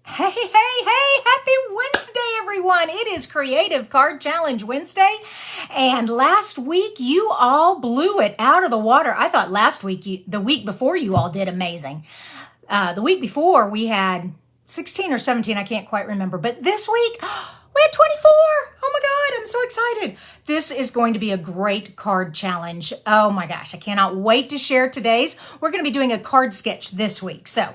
Hey, happy Wednesday, everyone. It is Creative Card Challenge Wednesday. And last week, you all blew it out of the water. I thought last week, the week before, you all did amazing. The week before, we had 16 or 17, I can't quite remember. But this week, we had 24. Oh my God, I'm so excited. This is going to be a great card challenge. Oh my gosh, I cannot wait to share today's. We're going to be doing a card sketch this week. So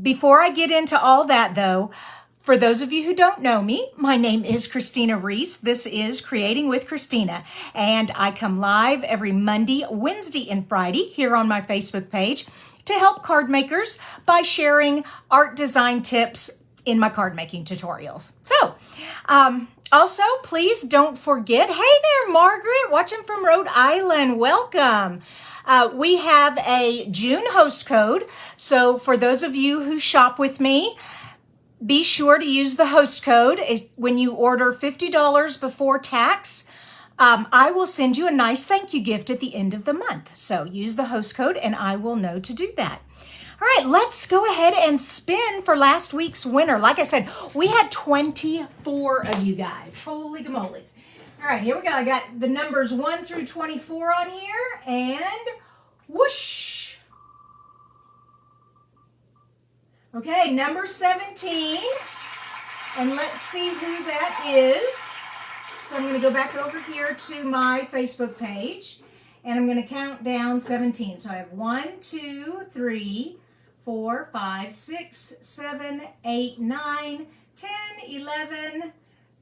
before I get into all that though, for those of you who don't know me, my name is Kristina Reese. This is Creating with Kristina, and I come live every Monday, Wednesday, and Friday here on my Facebook page to help card makers by sharing art design tips in my card making tutorials. So, also, please don't forget, hey there, Margaret, watching from Rhode Island, welcome. We have a June host code. So for those of you who shop with me, be sure to use the host code. When you order $50 before tax, I will send you a nice thank you gift at the end of the month. So use the host code and I will know to do that. All right, let's go ahead and spin for last week's winner. Like I said, we had 24 of you guys. Holy gamolies. All right, here we go. I got the numbers 1 through 24 on here, and whoosh. Okay, number 17, and let's see who that is. So I'm going to go back over here to my Facebook page, and I'm going to count down 17. So I have 1, 2, 3, 4, 5, 6, 7, 8, 9, 10, 11,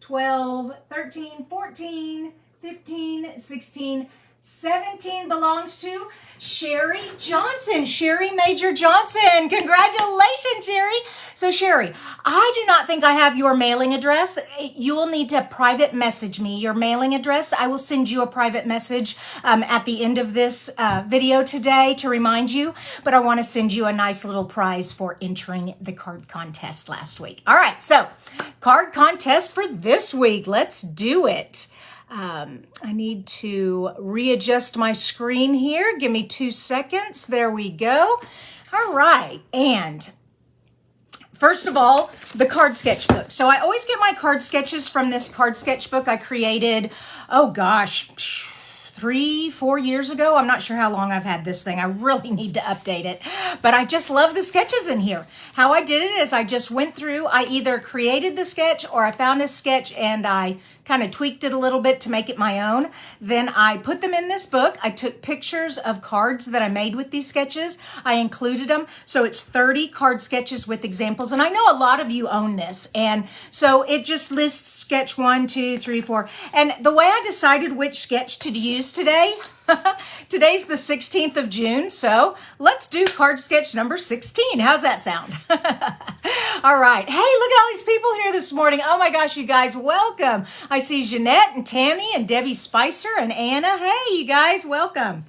12, 13, 14, 15, 16, 17 belongs to Sherry Johnson. Sherry Major Johnson. Congratulations, Sherry. So Sherry, I do not think I have your mailing address. You will need to private message me your mailing address. I will send you a private message at the end of this video today to remind you, but I want to send you a nice little prize for entering the card contest last week. All right, so card contest for this week. Let's do it. I need to readjust my screen here. Give me 2 seconds. There we go. All right. And first of all, the card sketchbook. So I always get my card sketches from this card sketchbook I created, oh gosh, 3-4 years ago. I'm not sure how long I've had this thing. I really need to update it, but I just love the sketches in here. How I did it is I just went through, I either created the sketch or I found a sketch and I kind of tweaked it a little bit to make it my own. Then I put them in this book. I took pictures of cards that I made with these sketches. I included them. So it's 30 card sketches with examples. And I know a lot of you own this. And so it just lists sketch 1, 2, 3, 4. And the way I decided which sketch to use today, today's the 16th of June, so let's do card sketch number 16. How's that sound? All right. Hey, look at all these people here this morning. Oh my gosh, you guys, welcome. I see Jeanette and Tammy and Debbie Spicer and Anna. Hey, you guys, welcome.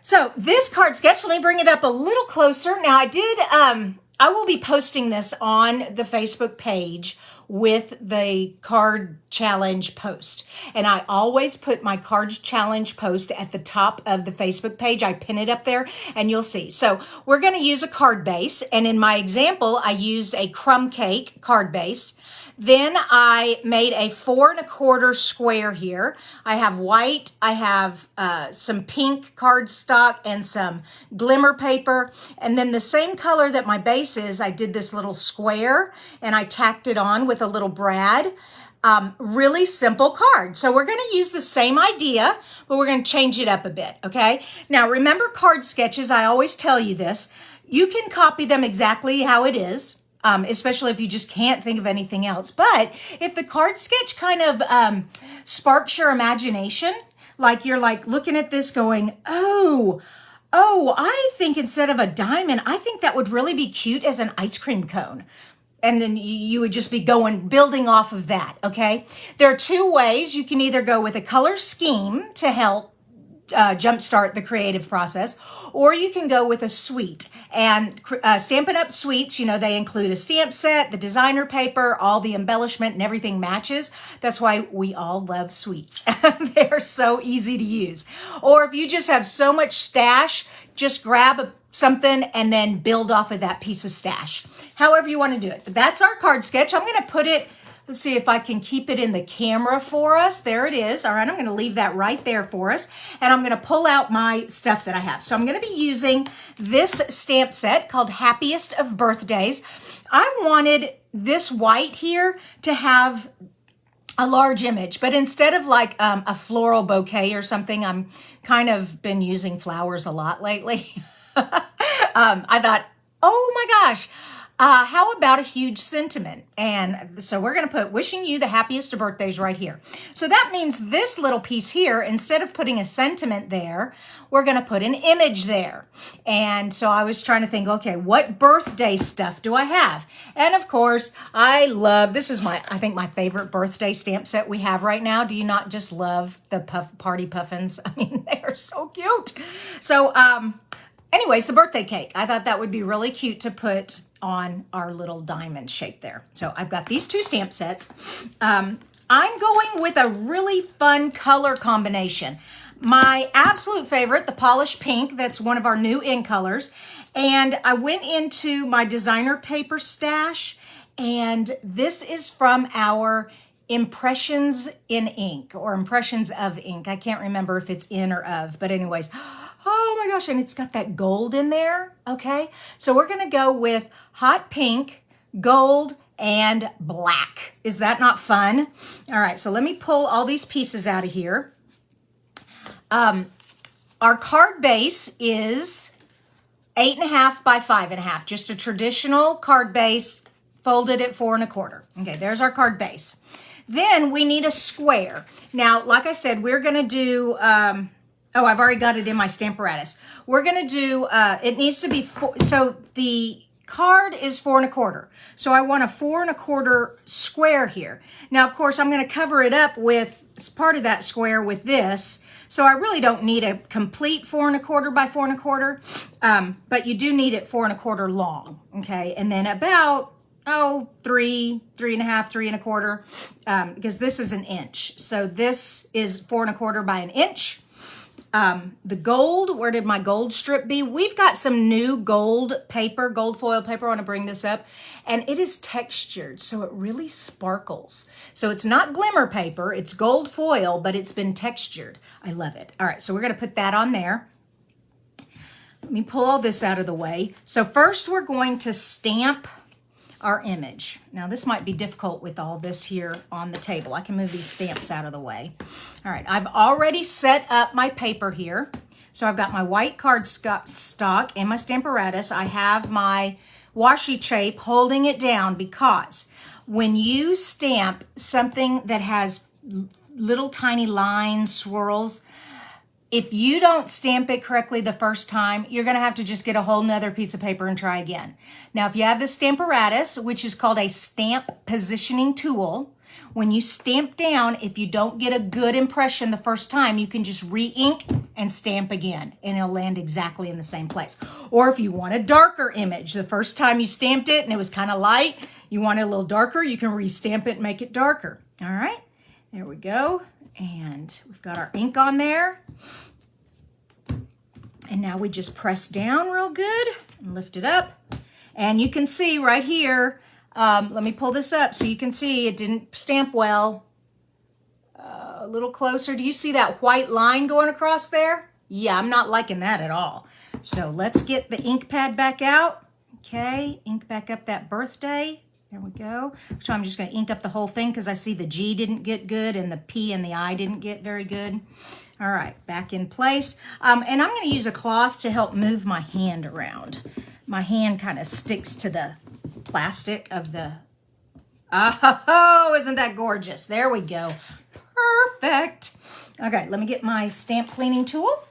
So this card sketch, let me bring it up a little closer. Now I will be posting this on the Facebook page with the card challenge post. And I always put my card challenge post at the top of the Facebook page. I pin it up there and you'll see. So we're going to use a card base. And in my example, I used a crumb cake card base. Then I made a 4 1/4 square here. I have white, I have some pink cardstock and some glimmer paper. And then the same color that my base is, I did this little square and I tacked it on with a little brad. Really simple card. So we're going to use the same idea, but we're going to change it up a bit, okay? Now remember card sketches, I always tell you this, you can copy them exactly how it is. Especially if you just can't think of anything else. But if the card sketch kind of sparks your imagination, like you're like looking at this going, oh, I think instead of a diamond, I think that would really be cute as an ice cream cone. And then you would just be building off of that, okay? There are 2 ways. You can either go with a color scheme to help jumpstart the creative process. Or you can go with a suite. And Stampin' Up! Suites, you know, they include a stamp set, the designer paper, all the embellishment, and everything matches. That's why we all love suites. They're so easy to use. Or if you just have so much stash, just grab something and then build off of that piece of stash. However you want to do it. But that's our card sketch. I'm going to put it, let's see if I can keep it in the camera for us. There it is. All right, I'm going to leave that right there for us. And I'm going to pull out my stuff that I have. So I'm going to be using this stamp set called Happiest of Birthdays. I wanted this white here to have a large image, but instead of like a floral bouquet or something, I'm kind of been using flowers a lot lately. I thought, oh my gosh, how about a huge sentiment? And so we're going to put wishing you the happiest of birthdays right here. So that means this little piece here, instead of putting a sentiment there, we're going to put an image there. And so I was trying to think, okay, what birthday stuff do I have? And of course, I love, this is I think my favorite birthday stamp set we have right now. Do you not just love the party puffins? I mean, they are so cute. So, anyways, the birthday cake. I thought that would be really cute to put on our little diamond shape there. So I've got these two stamp sets. I'm going with a really fun color combination. My absolute favorite, the polished pink, that's one of our new in colors. And I went into my designer paper stash, and this is from our Impressions in Ink, or Impressions of Ink. I can't remember if it's in or of, but anyways, oh my gosh, and it's got that gold in there, okay? So we're gonna go with hot pink, gold, and black. Is that not fun? All right, so let me pull all these pieces out of here. Our card base is 8.5 by 5.5, just a traditional card base, folded at 4 1/4. Okay, there's our card base. Then we need a square. Now, like I said, we're gonna do, oh, I've already got it in my Stamparatus. We're going to do, it needs to be, so the card is 4 1/4. So I want a 4 1/4 square here. Now, of course, I'm going to cover it up with part of that square with this. So I really don't need a complete 4 1/4 by 4 1/4, but you do need it 4 1/4 long, okay? And then about, 3, 3.5, 3 1/4, because this is an inch. So this is 4 1/4 by an inch. The gold, where did my gold strip be? We've got some new gold paper, gold foil paper. I want to bring this up. And it is textured, so it really sparkles. So it's not glimmer paper, it's gold foil, but it's been textured. I love it. All right, so we're going to put that on there. Let me pull all this out of the way. So first we're going to stamp our image. Now this might be difficult with all this here on the table. I can move these stamps out of the way. All right, I've already set up my paper here. So I've got my white card stock in my Stamparatus. I have my washi tape holding it down, because when you stamp something that has little tiny lines, swirls, if you don't stamp it correctly the first time, you're going to have to just get a whole nother piece of paper and try again. Now, if you have the Stamparatus, which is called a stamp positioning tool, when you stamp down, if you don't get a good impression the first time, you can just re-ink and stamp again, and it'll land exactly in the same place. Or if you want a darker image, the first time you stamped it and it was kind of light, you want it a little darker, you can re-stamp it and make it darker. All right, there we go. And we've got our ink on there. And now we just press down real good and lift it up. And you can see right here, let me pull this up so you can see it didn't stamp well. A little closer. Do you see that white line going across there? Yeah, I'm not liking that at all. So let's get the ink pad back out. Okay, ink back up that birthday. There we go. So I'm just going to ink up the whole thing because I see the G didn't get good and the P and the I didn't get very good. All right, back in place. And I'm going to use a cloth to help move my hand around. My hand kind of sticks to the plastic of the... Oh, isn't that gorgeous? There we go. Perfect. Okay, let me get my stamp cleaning tool.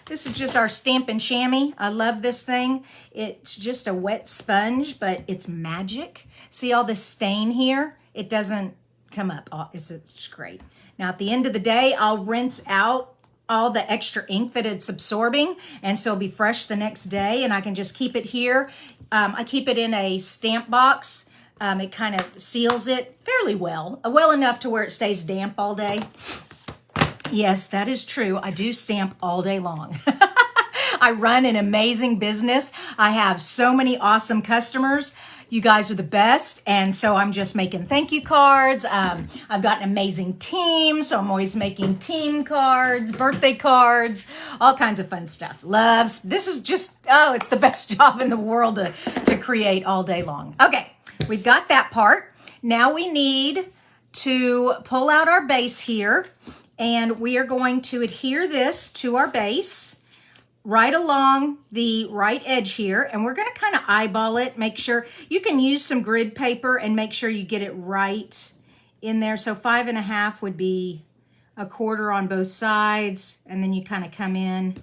This is just our Stamp and Chamois. I love this thing. It's just a wet sponge, but it's magic. See all this stain here? It doesn't come up. Oh, it's great. Now, at the end of the day, I'll rinse out all the extra ink that it's absorbing, and so it'll be fresh the next day, and I can just keep it here. I keep it in a stamp box. It kind of seals it fairly well enough to where it stays damp all day. Yes, that is true. I do stamp all day long. I run an amazing business. I have so many awesome customers. You guys are the best. And so I'm just making thank you cards. I've got an amazing team. So I'm always making team cards, birthday cards, all kinds of fun stuff. Loves. This is just, oh, it's the best job in the world to create all day long. Okay, we've got that part. Now we need to pull out our base here. And we are going to adhere this to our base right along the right edge here, and we're going to kind of eyeball it, make sure you can use some grid paper and make sure you get it right in there. So 5.5 would be 1/4 on both sides, and then you kind of come in,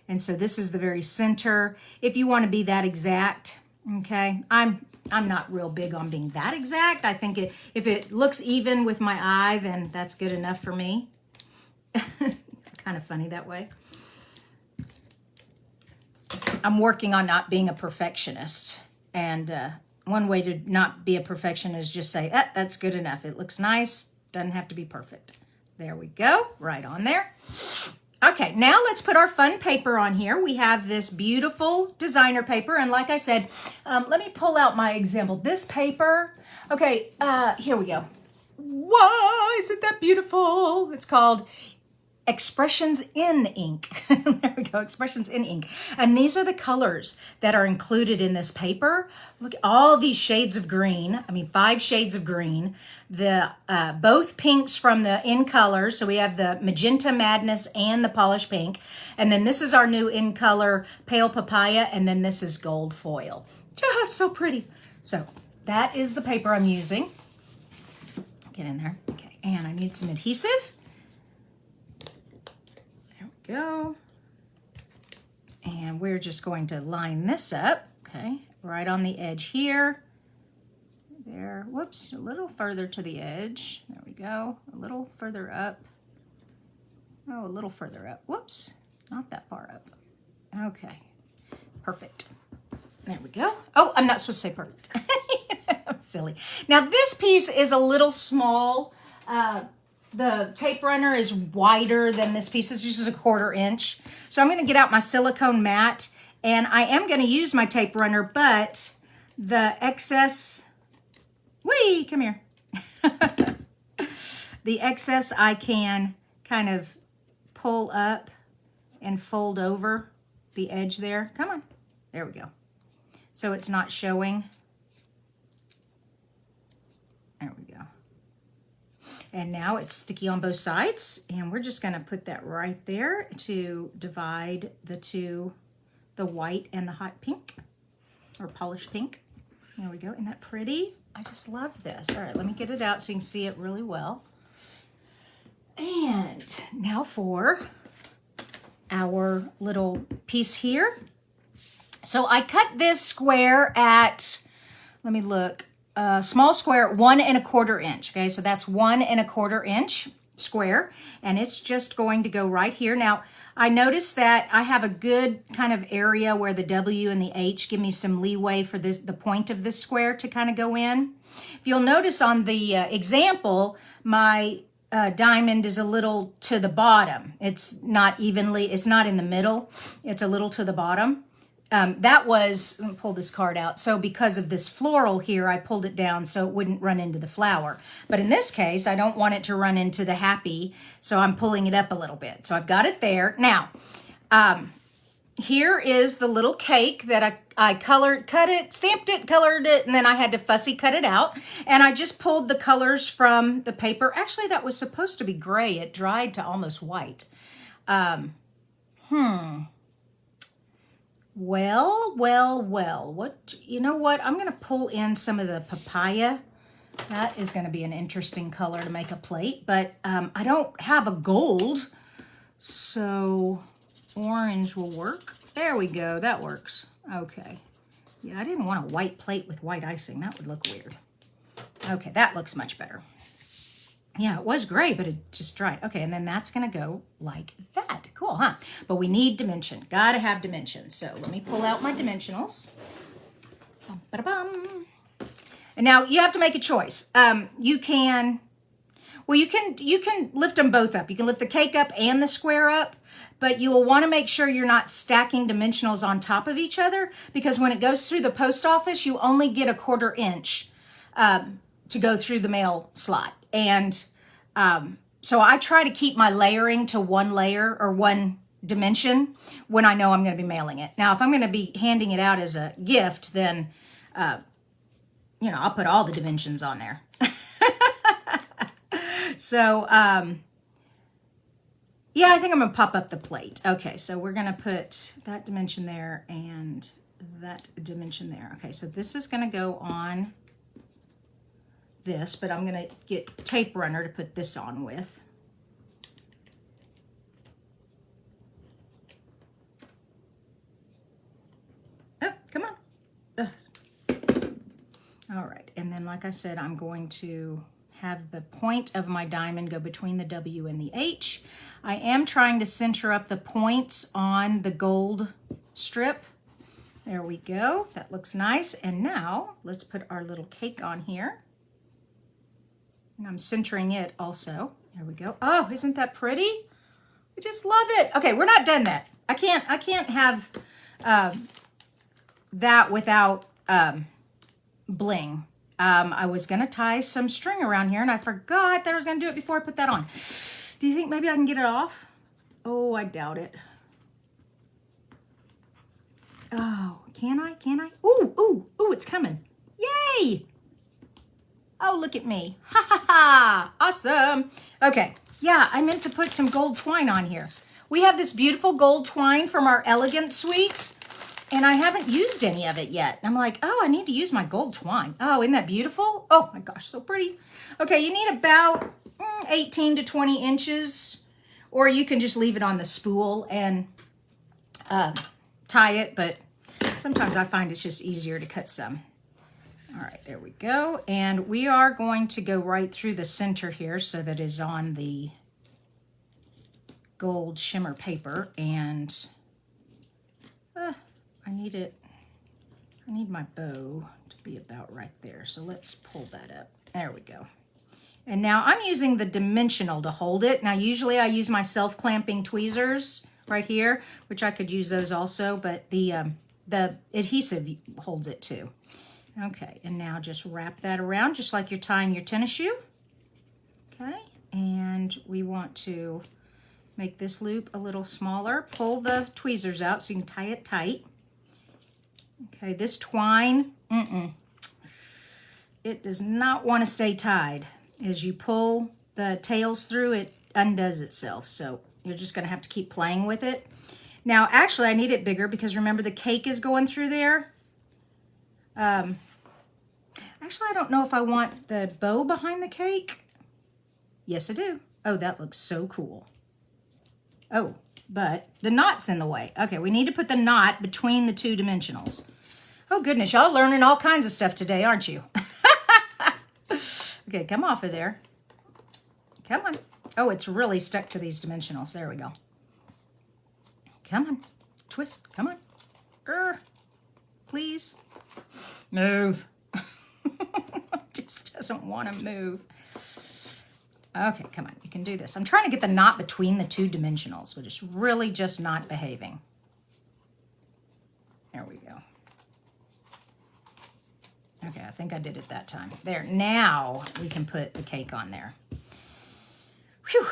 and so this is the very center. If you want to be that exact, okay, I'm not real big on being that exact. I think if it looks even with my eye, then that's good enough for me. Kind of funny that way. I'm working on not being a perfectionist, and one way to not be a perfectionist is just say, that's good enough. It looks nice, doesn't have to be perfect. There we go, right on there. Okay, now let's put our fun paper on here. We have this beautiful designer paper, and like I said, let me pull out my example. This paper, okay, here we go. Whoa, isn't that beautiful? It's called Expressions in Ink. There we go, Expressions in Ink. And these are the colors that are included in this paper. Look at all these shades of green. I mean, 5 shades of green. The both pinks from the In Colors. So we have the Magenta Madness and the Polish Pink. And then this is our new In Color Pale Papaya. And then this is Gold Foil. Just so pretty. So that is the paper I'm using. Get in there. Okay, and I need some adhesive. Go. And we're just going to line this up, okay, right on the edge here. There, whoops, a little further to the edge. There we go, a little further up. Oh, a little further up. Whoops, not that far up. Okay, perfect. There we go. Oh, I'm not supposed to say perfect. I'm silly. Now this piece is a little small. The tape runner is wider than this piece. This is just 1/4 inch. So I'm going to get out my silicone mat, and I am going to use my tape runner, but the excess, come here. The excess I can kind of pull up and fold over the edge there. Come on. There we go. So it's not showing. There we go. And now it's sticky on both sides, and we're just going to put that right there to divide the two, the white and the hot pink, or polished pink. There we go. Isn't that pretty? I just love this. All right, let me get it out so you can see it really well. And now for our little piece here. So I cut this square at, let me look, small square, 1 1/4 inch. Okay, so that's 1 1/4 inch square, and it's just going to go right here. Now, I noticed that I have a good kind of area where the W and the H give me some leeway for this, the point of this square to kind of go in. If you'll notice on the example, my diamond is a little to the bottom. It's not evenly, it's not in the middle. It's a little to the bottom. That was, let me pull this card out. So because of this floral here, I pulled it down so it wouldn't run into the flower. But in this case, I don't want it to run into the happy, so I'm pulling it up a little bit. So I've got it there. Now, here is the little cake that I colored, cut it, stamped it, colored it, and then I had to fussy cut it out. And I just pulled the colors from the paper. Actually, that was supposed to be gray. It dried to almost white. Well, what, you know what? I'm going to pull in some of the papaya. That is going to be an interesting color to make a plate, but I don't have a gold, so orange will work. There we go. That works. Okay. Yeah, I didn't want a white plate with white icing. That would look weird. Okay, that looks much better. Yeah, it was gray, but it just dried. Okay, and then that's going to go like that. Cool, huh? But we need dimension. Got to have dimension. So let me pull out my dimensionals. Bum, ba-da-bum. And now you have to make a choice. You can lift them both up. You can lift the cake up and the square up, but you will want to make sure you're not stacking dimensionals on top of each other, because when it goes through the post office, you only get a 1/4 inch to go through the mail slot. And so I try to keep my layering to one layer or one dimension when I know I'm going to be mailing it. Now, if I'm going to be handing it out as a gift, then, I'll put all the dimensions on there. So, yeah, I think I'm going to pop up the plate. Okay, so we're going to put that dimension there and that dimension there. Okay, so this is going to go on this, but I'm going to get tape runner to put this on with. Oh, come on. Ugh. All right, and then like I said, I'm going to have the point of my diamond go between the W and the H. I am trying to center up the points on the gold strip. There we go. That looks nice. And now let's put our little cake on here. And I'm centering it also. There we go. Oh, isn't that pretty? I just love it. Okay, we're not done that. I can't have that without bling. I was going to tie some string around here, and I forgot that I was going to do it before I put that on. Do you think maybe I can get it off? Oh, I doubt it. Oh, can I? Can I? Ooh, ooh, ooh, it's coming. Yay! Oh, look at me. Ha, ha, ha. Awesome. Okay. Yeah, I meant to put some gold twine on here. We have this beautiful gold twine from our Elegant Suite, and I haven't used any of it yet. And I'm like, oh, I need to use my gold twine. Oh, isn't that beautiful? Oh my gosh, so pretty. Okay, you need about 18 to 20 inches, or you can just leave it on the spool and tie it, but sometimes I find it's just easier to cut some. All right, there we go. And we are going to go right through the center here so that it's on the gold shimmer paper. And I need my bow to be about right there. So let's pull that up. There we go. And now I'm using the dimensional to hold it. Now, usually I use my self-clamping tweezers right here, which I could use those also, but the adhesive holds it too. Okay, and now just wrap that around just like you're tying your tennis shoe. Okay, and we want to make this loop a little smaller. Pull the tweezers out so you can tie it tight. Okay, this twine, it does not want to stay tied. As you pull the tails through, it undoes itself. So you're just going to have to keep playing with it. Now, actually, I need it bigger because remember the cake is going through there. Actually, I don't know if I want the bow behind the cake. Yes, I do. Oh, that looks so cool. Oh, but the knot's in the way. Okay, we need to put the knot between the two dimensionals. Oh, goodness, y'all learning all kinds of stuff today, aren't you? Okay, come off of there. Come on. Oh, it's really stuck to these dimensionals. There we go. Come on. Twist. Come on. Please. Move. Just doesn't want to move. Okay, come on. You can do this. I'm trying to get the knot between the two dimensionals, but it's really just not behaving. There we go. Okay, I think I did it that time. There. Now we can put the cake on there. Whew.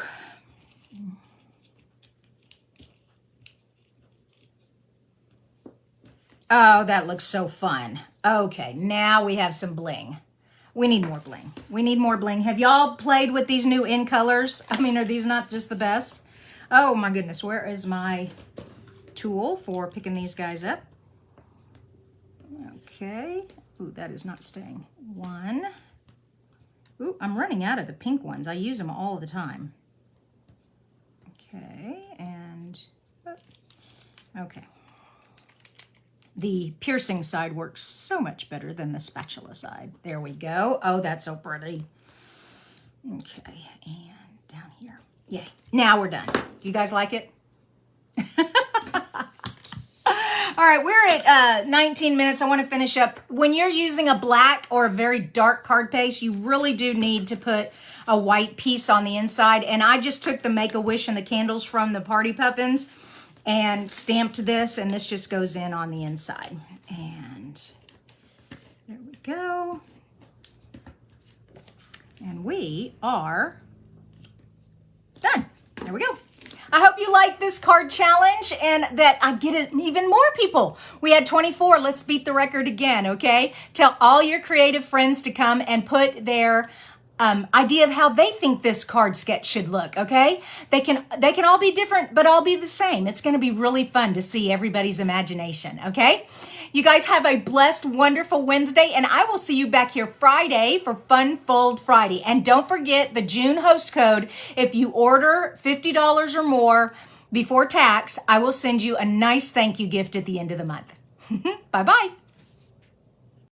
Oh, that looks so fun. Okay, now we have some bling. We need more bling. We need more bling. Have y'all played with these new in colors? I mean, are these not just the best? Oh my goodness, where is my tool for picking these guys up? Okay. Ooh, that is not staying. One. Ooh, I'm running out of the pink ones. I use them all the time. Okay, and okay. The piercing side works so much better than the spatula side. There we go. Oh, that's so pretty. Okay, and down here. Yay. Now we're done. Do you guys like it? All right, we're at 19 minutes. I want to finish up. When you're using a black or a very dark card paste, you really do need to put a white piece on the inside. And I just took the Make-A-Wish and the candles from the Party Puffins and stamped this, and this just goes in on the inside. And there we go. And we are done. There we go. I hope you like this card challenge and that I get it even more people. We had 24. Let's beat the record again, okay? Tell all your creative friends to come and put their idea of how they think this card sketch should look, okay? They can all be different, but all be the same. It's going to be really fun to see everybody's imagination, okay? You guys have a blessed, wonderful Wednesday, and I will see you back here Friday for Fun Fold Friday. And don't forget the June host code. If you order $50 or more before tax, I will send you a nice thank you gift at the end of the month. Bye-bye.